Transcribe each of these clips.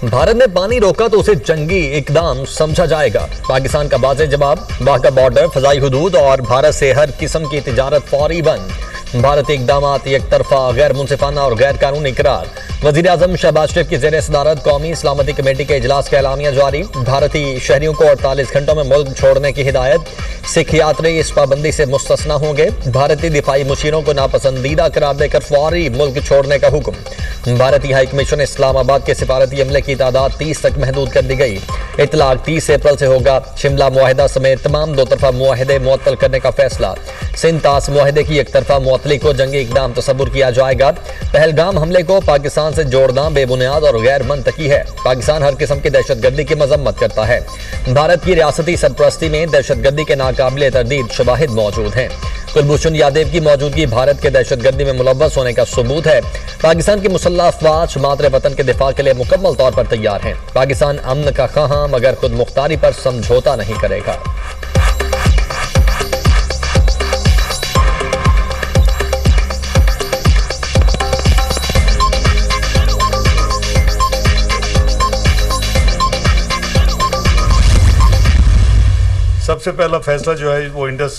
भारत ने पानी रोका तो उसे जंगी इकदाम समझा जाएगा। पाकिस्तान का वाज़ेह जवाब, वाघा बॉर्डर, फजाई हुदूद और भारत से हर किस्म की तिजारत फौरी बंद। भारत इकदामात एक तरफा, गैर मुंसिफाना और गैर कानूनी करार। वज़ीर आज़म शहबाज शरीफ की ज़ेर सदारत कौमी सलामती कमेटी के इजलास का एलामिया जारी। भारतीय शहरियों को 48 घंटों में मुल्क छोड़ने की हिदायत। सिख यात्री इस पाबंदी से मुस्तस्ना होंगे। भारतीय दिफाई मुशीरों को नापसंदीदा करार देकर फौरी मुल्क छोड़ने का हुक्म। भारतीय हाई कमीशन इस्लामाबाद के सिफारती अमले की तादाद 30 तक महदूद कर दी गई। इतलाक 30 अप्रैल से होगा। शिमला मुआहिदा समेत तमाम दो तरफा मुआहिदे मुअत्तल करने का फैसला। सिंध तास मुआहिदे की एक तरफा मुअत्तली को जंगी इकदाम तसव्वुर किया जाएगा। पहलगाम हमले को पाकिस्तान से जोड़ना बेबुनियाद और गैर मंतकी है। पाकिस्तान हर किस्म की दहशतगर्दी की मजम्मत करता है। भारत की रियासती सरपरस्ती में दहशतगर्दी के नाकाबिले तरदीद शवाहिद मौजूद हैं। कुलभूषण यादव की मौजूदगी भारत के दहशतगर्दी में मुलव्वस होने का सबूत है। पाकिस्तान की मुसल्लह अफवाज मातरे वतन के दिफा के लिए मुकम्मल तौर पर तैयार हैं। पाकिस्तान अमन का ख्वाह मगर खुद मुख्तारी पर समझौता नहीं करेगा। सबसे पहला फैसला जो है वो इंडस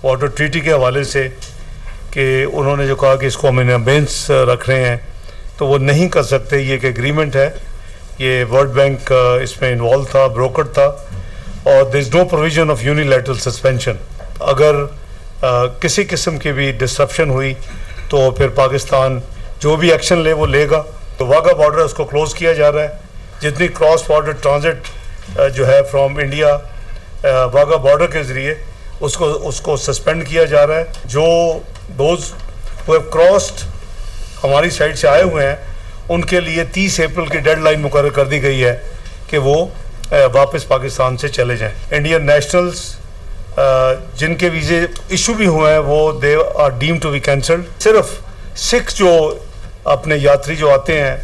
वाटर ट्रीटी के हवाले से कि उन्होंने जो कहा कि इसको हम इन अबेंस रख रहे हैं, तो वो नहीं कर सकते। ये एक एग्रीमेंट है, ये वर्ल्ड बैंक इसमें इन्वॉल्व था, ब्रोकर था, और there is no provision of unilateral suspension. अगर किसी किस्म की भी डिस्ट्रप्शन हुई तो फिर पाकिस्तान जो भी एक्शन ले वो लेगा। तो वाघा बॉर्डर उसको क्लोज किया जा रहा है। जितनी क्रॉस बॉर्डर ट्रांजिट जो है फ्रॉम इंडिया वाघा बॉर्डर के ज़रिए उसको सस्पेंड किया जा रहा है। जो दोज हु हैव क्रॉस्ड हमारी साइड से आए हुए हैं उनके लिए 30 अप्रैल की डेडलाइन मुकर्रर कर दी गई है कि वो वापस पाकिस्तान से चले जाएं। इंडियन नेशनल्स जिनके वीज़े इशू भी हुए हैं वो they are deemed to be cancelled. सिर्फ सिख जो अपने यात्री जो आते हैं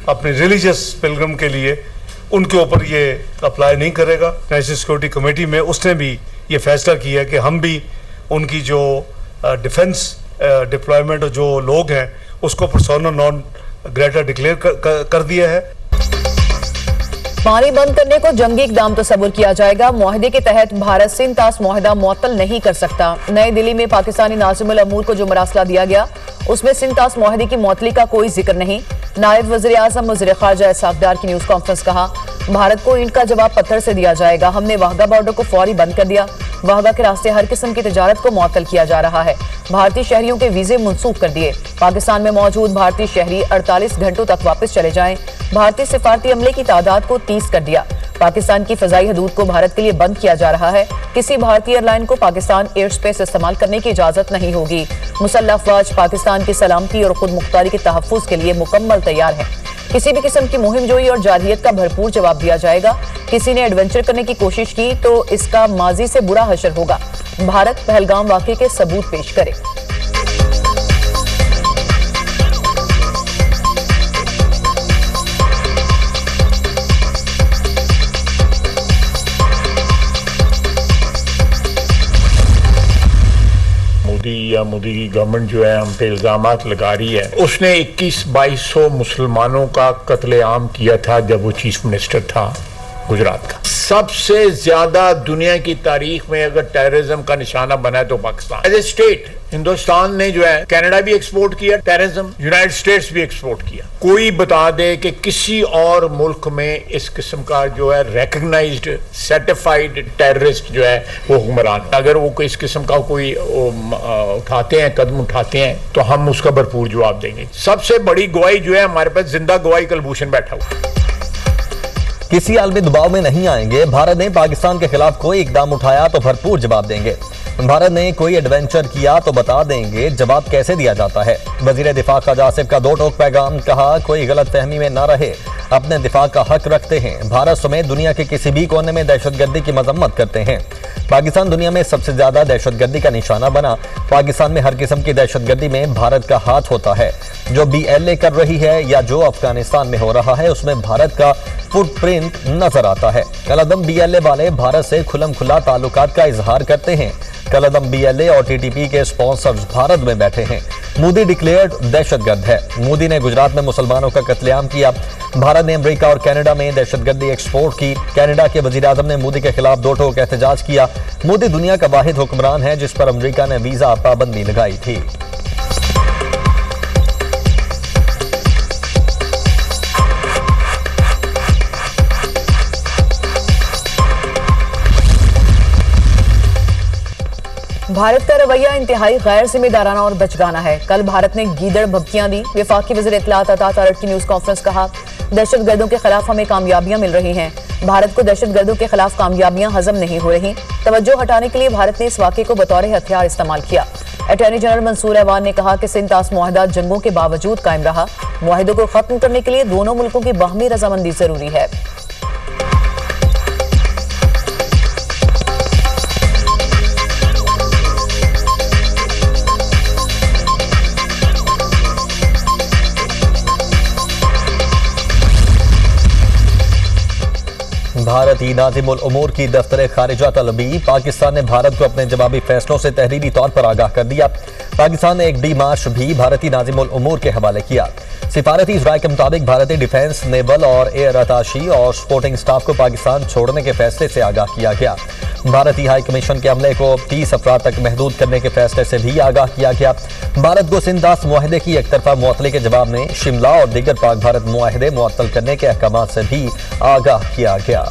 अपने रिलीजियस पिलग्रम के लिए, उनके ऊपर ये अप्लाई नहीं करेगा। नेशनल सिक्योरिटी कमेटी में उसने भी ये फैसला किया है कि हम भी उनकी जो डिफेंस डिप्लॉयमेंट जो लोग हैं उसको पर्सोना नॉन ग्रेटा डिक्लेयर कर दिया है। पानी बंद करने को जंगी इकदाम तस्वुर किया जाएगा। मुआहिदे के तहत भारत सिंध तास मुआहिदा मुअत्तल नहीं कर सकता। नई दिल्ली में पाकिस्तानी नाज़िमुल अमूर को जो मरासला दिया गया उसमें सिंध तास मुआहिदे की मुअत्तली का कोई जिक्र नहीं। नायब वज़ीर आज़म वज़ीर ख़ारजा इसहाक़ डार की न्यूज़ कॉन्फ्रेंस कहा, भारत को ईंट का जवाब पत्थर से दिया जाएगा। हमने वाघा बॉर्डर को फौरी बंद कर दिया। वाघा के रास्ते हर किस्म की तिजारत को मुअत्तल किया जा रहा है। भारतीय शहरियों के वीजे मनसूख कर दिए। पाकिस्तान में मौजूद भारतीय शहरी 48 घंटों तक वापस चले जाएं। भारतीय सिफारती अमले की तादाद को 30 कर दिया। पाकिस्तान की फजाई हदूद को भारत के लिए बंद किया जा रहा है। किसी भारतीय एयरलाइन को पाकिस्तान एयर स्पेस इस्तेमाल करने की इजाजत नहीं होगी। मुसल्लह अफवाज पाकिस्तान की सलामती और खुद मुख्तारी के तहफ़्फ़ुज़ के लिए मुकम्मल तैयार हैं। किसी भी किस्म की मुहिम जोई और जारहियत का भरपूर जवाब दिया जाएगा। किसी ने एडवेंचर करने की कोशिश की तो इसका माजी से बुरा हशर होगा। भारत पहलगाम वाक़े के सबूत पेश करे। मोदी की गवर्नमेंट जो है हम पे इल्जामात लगा रही है। उसने 21-2200 मुसलमानों का कत्लेआम किया था जब वो चीफ मिनिस्टर था गुजरात का। सबसे ज्यादा दुनिया की तारीख में अगर टेररिज्म का निशाना बना है तो Pakistan. As a state Hindustan ने जो है कनाडा भी एक्सपोर्ट किया टेररिज्म, यूनाइटेड स्टेट्स भी एक्सपोर्ट किया। कोई बता दे कि किसी और मुल्क में इस किस्म का जो है रिकग्नाइज्ड सर्टिफाइड टेररिस्ट जो है वो हुक्मरान, अगर वो इस किस्म का कोई उठाते हैं कदम उठाते हैं तो हम उसका भरपूर जवाब देंगे। सबसे बड़ी गवाही जो है हमारे पास जिंदा गवाही कुलभूषण बैठा हुआ। किसी आलमी दबाव में नहीं आएंगे। भारत ने पाकिस्तान के खिलाफ कोई इकदाम उठाया तो भरपूर जवाब देंगे। भारत ने कोई एडवेंचर किया तो बता देंगे जवाब कैसे दिया जाता है। वजीर दिफा ख़ारजा आसिफ का दो टोक पैगाम, कहा कोई गलत फहमी में न रहे, अपने दिफा का हक रखते हैं। भारत समेत दुनिया के किसी भी कोने में दहशतगर्दी की मजम्मत करते हैं। पाकिस्तान दुनिया में सबसे ज्यादा दहशतगर्दी का निशाना बना। पाकिस्तान में हर किस्म की दहशतगर्दी में भारत का हाथ होता है। जो BLA कर रही है या जो अफगानिस्तान में हो रहा है उसमें भारत का फुटप्रिंट नजर आता है। कल अदम BLA वाले भारत से खुलम खुला ताल्लुकात का इजहार करते हैं। कलअदम BLA और TTP के स्पॉन्सर्स भारत में बैठे हैं। मोदी डिक्लेयर्ड दहशतगर्द है। मोदी ने गुजरात में मुसलमानों का कत्लेआम किया। भारत ने अमेरिका और कनाडा में दहशतगर्दी एक्सपोर्ट की। कनाडा के वजीर-आज़म ने मोदी के खिलाफ 2 टोक एहतजाज किया। मोदी दुनिया का वाहिद हुक्मरान है जिस पर अमेरिका ने वीजा पाबंदी लगाई थी। भारत का रवैया इंतहाई गैर जिम्मेदाराना और बचगाना है। कल भारत ने गीदड़ भभकियां दी। वफाकी वज़ीर इत्तलात अता तारड़ की न्यूज कॉन्फ्रेंस कहा, दहशतगर्दों के खिलाफ हमें कामयाबियां मिल रही हैं। भारत को दहशतगर्दों के खिलाफ कामयाबियां हजम नहीं हो रही। तवज्जो हटाने के लिए भारत ने इस वाक़े को बतौर हथियार इस्तेमाल किया। अटॉर्नी जनरल मंसूर अवान ने कहा कि सिंध तास मुआहदा जंगों के बावजूद कायम रहा। मुआहदों को खत्म करने के लिए दोनों मुल्कों की बाहमी रजामंदी जरूरी है। भारतीय नाज़िमुल उमूर की दफ्तर खारिजा तलबी। पाकिस्तान ने भारत को अपने जवाबी फैसलों से तहरीरी तौर पर आगाह कर दिया। पाकिस्तान ने एक डीमार्च भी भारतीय नाज़िमुल उमूर के हवाले किया। सिफारती राय के मुताबिक भारतीय डिफेंस, नेवल और एयर अताशी और सपोर्टिंग स्टाफ को पाकिस्तान छोड़ने के फैसले से आगाह किया गया। भारतीय हाई कमीशन के अमले को 30 अफराद तक महदूद करने के फैसले से भी आगाह किया गया। भारत को सिंध तास मुआहदे की एक तरफा मुअत्तली के जवाब में शिमला और दीगर पाक भारत मुआहदे मुअत्तल करने के अहकाम से भी आगाह किया गया।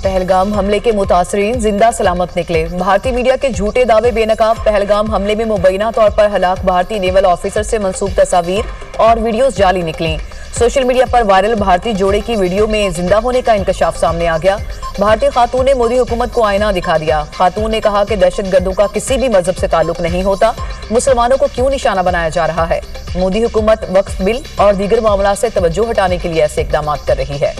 पहलगाम हमले के मुतासरीन जिंदा सलामत निकले। भारतीय मीडिया के झूठे दावे बेनकाब। पहलगाम हमले में मुबैना तौर पर हलाक भारतीय नेवल ऑफिसर से मंसूब तस्वीर और वीडियोस जाली निकली। सोशल मीडिया पर वायरल भारतीय जोड़े की वीडियो में जिंदा होने का इंकशाफ सामने आ गया। भारतीय खातून ने मोदी हुकूमत को आईना दिखा दिया। खातून ने कहा कि दहशतगर्दों का किसी भी मजहब से ताल्लुक नहीं होता। मुसलमानों को क्यों निशाना बनाया जा रहा है? मोदी हुकूमत वक्फ बिल और दीगर मामला से तवज्जो हटाने के लिए ऐसे इकदाम कर रही है।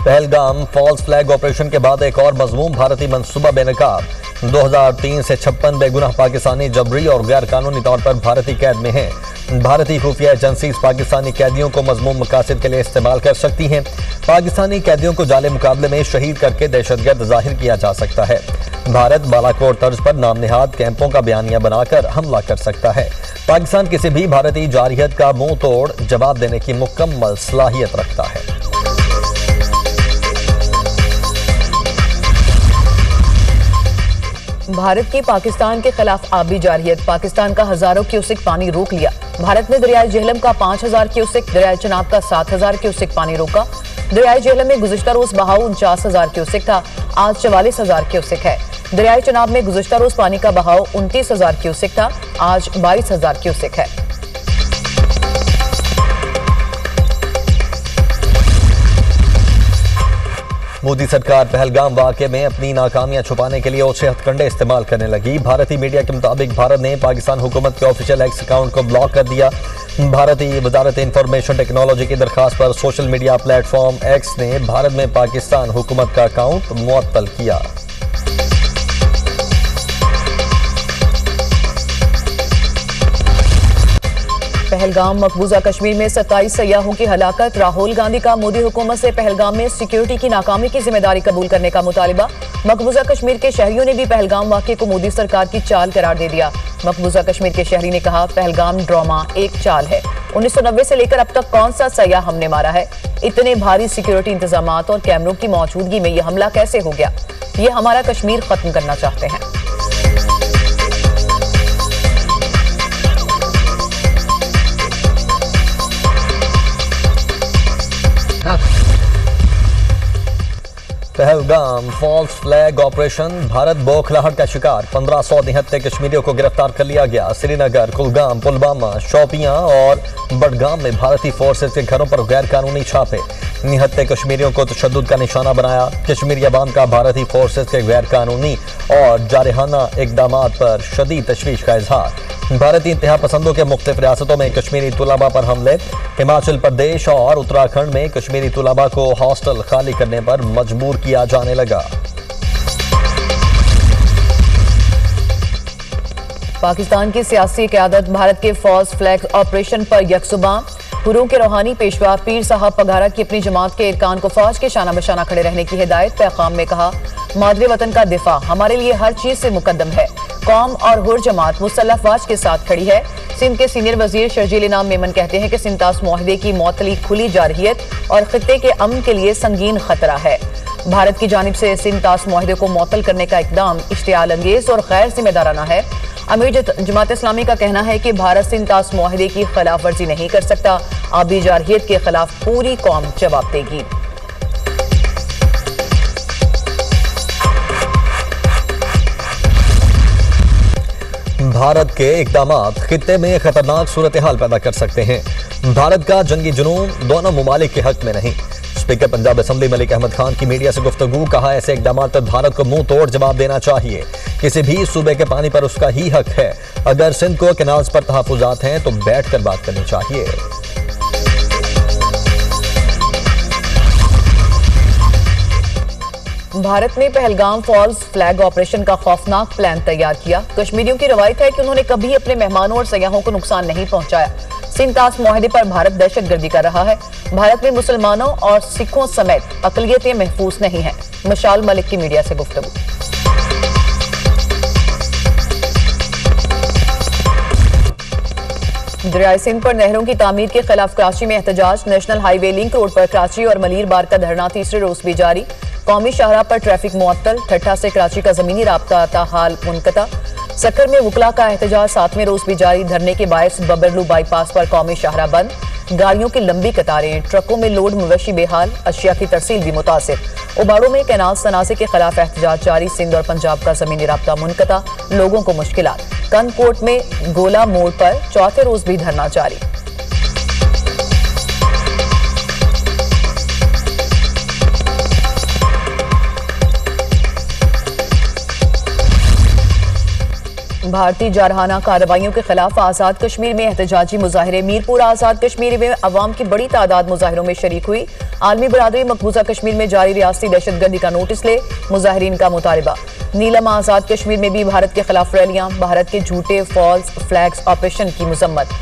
पहलगाम फॉल्स फ्लैग ऑपरेशन के बाद एक और मजमूम भारतीय मंसूबा बेनकाब। 2003 से 56 बेगुनाह पाकिस्तानी जबरी और गैर कानूनी तौर पर भारतीय कैद में हैं। भारतीय खुफिया एजेंसीज पाकिस्तानी कैदियों को मजमूम मकासद के लिए इस्तेमाल कर सकती हैं। पाकिस्तानी कैदियों को जाले मुकाबले में शहीद करके दहशतगर्द जाहिर किया जा सकता है। भारत बालाकोट तर्ज पर नाम निहाद कैंपों का बयानिया बनाकर हमला कर सकता है। पाकिस्तान किसी भी भारतीय जारहियत का मुंह तोड़ जवाब देने की मुकम्मल सलाहियत रखता है। भारत की पाकिस्तान के खिलाफ आबी जारहियत। पाकिस्तान का हजारों क्यूसेक पानी रोक लिया। भारत ने दरियाई जेहलम का 5000 क्यूसेक, दरियाई चनाब का 7000 क्यूसेक पानी रोका। दरियाई जेहलम में गुज़िश्ता रोज बहाव 49,000 क्यूसेक था, आज 44,000 क्यूसेक है। दरियाई चनाब में गुज़िश्ता रोज पानी का बहाव 29,000 क्यूसेक था, आज 22,000 क्यूसेक है। मोदी सरकार पहलगाम वाक़े में अपनी नाकामियां छुपाने के लिए ओछे हथकंडे इस्तेमाल करने लगी। भारतीय मीडिया के मुताबिक भारत ने पाकिस्तान हुकूमत के ऑफिशियल एक्स अकाउंट को ब्लॉक कर दिया। भारतीय वजारत इंफॉर्मेशन टेक्नोलॉजी की दरखास्त पर सोशल मीडिया प्लेटफॉर्म एक्स ने भारत में पाकिस्तान हुकूमत का अकाउंट मुअत्तल किया। पहलगाम मकबूजा कश्मीर में 27 सयाहों की हलाकत। राहुल गांधी का मोदी हुकूमत से पहलगाम में सिक्योरिटी की नाकामी की जिम्मेदारी कबूल करने का मुतालिबा। मकबूजा कश्मीर के शहरियों ने भी पहलगाम वाक़े को मोदी सरकार की चाल करार दे दिया। मकबूजा कश्मीर के शहरी ने कहा, पहलगाम ड्रामा एक चाल है। 1990 से लेकर अब तक कौन सा सयाह हमने मारा है? इतने भारी सिक्योरिटी इंतजाम और कैमरों की मौजूदगी में यह हमला कैसे हो गया? ये हमारा कश्मीर खत्म करना चाहते हैं। Pahalgam false flag operation. Bharat बौखलाहट का शिकार। 1500 निहत्ते कश्मीरियों को गिरफ्तार कर लिया गया। श्रीनगर, कुलगाम, पुलवामा, शोपियां और बडगाम में भारतीय फोर्सेज के घरों पर गैर कानूनी छापे। निहत्ते कश्मीरियों को तशद्दुद का निशाना बनाया। कश्मीरी अवाम का भारतीय फोर्सेज के गैर कानूनी और जारहाना इकदामात पर शदीद तशवीश का इजहार। भारतीय इंतहा पसंदों के मुख्तलिफ रियासतों में कश्मीरी तुलबा पर हमले। हिमाचल प्रदेश और उत्तराखंड में कश्मीरी तुलबा को हॉस्टल खाली करने पर मजबूर किया जाने लगा। पाकिस्तान की सियासी क़यादत भारत के फॉल्स फ्लैग ऑपरेशन पर यकसुबां। हुर्रों के रूहानी पेशवा पीर साहब पगारा की अपनी जमात के इरकान को फौज के शाना बशाना खड़े रहने की हिदायत। पैगाम में कहा, मादरे वतन का दिफा हमारे लिए हर चीज से मुकद्दम है। कौम और हुर जमात मुसल्लह अफवाज के साथ खड़ी है। सिंध के सीनियर वजीर शर्जील इनाम मेमन कहते हैं कि सिंतास मुआहदे की मौतली खुली जारहियत और खित्ते के अमन के लिए संगीन खतरा है। भारत की जानिब से सिंतास मुआहदे को मुअत्तल करने का इकदाम इश्तियाल अंगेज और गैर जिम्मेदाराना है। अमीर जमात इस्लामी का कहना है कि भारत सिंतास मुआहदे की खिलाफ वर्जी नहीं कर सकता। आबी जारहियत के खिलाफ पूरी कौम जवाब देगी। भारत के इक़दामात खित्ते में खतरनाक सूरत हाल पैदा कर सकते हैं। भारत का जंगी जुनून दोनों मुमालिक के हक में नहीं। स्पीकर पंजाब असेंबली मलिक अहमद खान की मीडिया से गुफ्तगू। कहा, ऐसे इक़दामात पर भारत को मुंह तोड़ जवाब देना चाहिए। किसी भी सूबे के पानी पर उसका ही हक है। अगर सिंध को कैनाल्स पर तहफ़्फ़ुज़ात हैं तो बैठकर बात करनी चाहिए। भारत ने पहलगाम फॉल्स फ्लैग ऑपरेशन का खौफनाक प्लान तैयार किया। कश्मीरियों की रवायत है कि उन्होंने कभी अपने मेहमानों और सयाहों को नुकसान नहीं पहुंचाया। सिंतास मुआहदे पर भारत दहशतगर्दी कर रहा है। भारत में मुसलमानों और सिखों समेत अकलियतें महफूज नहीं हैं। मशाल मलिक की मीडिया से गुफ्तगू। दरियाए सिंध पर नहरों की तामीर के खिलाफ कराची में एहतजाज। नेशनल हाईवे लिंक रोड पर कराची और मलीर बार का धरना तीसरे रोज भी जारी। कौमी शाहराह पर ट्रैफिक मुअत्तल। ठट्ठा से कराची का जमीनी राब्ता ताहाल मुनक़ता। सक्कर में वुकला का एहतजाज 7वें रोज भी जारी। धरने के बायस बबरलू बाईपास पर कौमी शाहराह बंद। गाड़ियों की लंबी कतारें। ट्रकों में लोड मवेशी बेहाल। अशिया की तरसील भी मुतासिर। उबाड़ों में कैनाल तनाज़े के खिलाफ एहतजाज जारी। सिंध और पंजाब का जमीनी राब्ता मुनक़ता। लोगों को मुश्किलात। कनकोट में गोला मोड़ पर चौथे रोज भी धरना जारी। भारतीय जारहाना कार्रवाइयों के खिलाफ आजाद कश्मीर में एहतजाजी मुजाहरे। मीरपुर आजाद कश्मीर में अवाम की बड़ी तादाद मुजाहरों में शरीक हुई। आलमी बरादरी मकबूजा कश्मीर में जारी रियासती दहशतगर्दी का नोटिस ले। मुजाहरीन का मुतालबा। नीलम आजाद कश्मीर में भी भारत के खिलाफ रैलियां। भारत के झूठे फॉल्स फ्लैग्स ऑपरेशन की मजम्मत।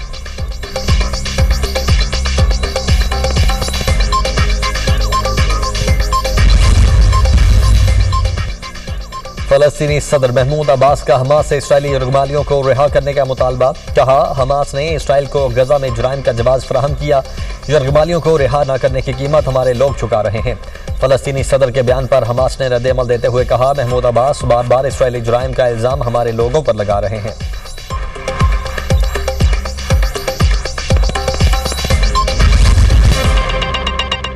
फलस्तीनी सदर महमूद अब्बास का हमास से इसराइली यरगमालियों को रिहा करने का मुतालबा। कहा, हमास ने इसराइल को गजा में जुराइम का जवाब फराहम किया। यरगमालियों को रिहा न करने की कीमत हमारे लोग चुका रहे हैं। फलस्तीनी सदर के बयान पर हमास ने रद्द-ए-अमल देते हुए कहा, महमूद अब्बास बार बार इसराइली जुराइम का इल्जाम हमारे लोगों पर लगा रहे हैं।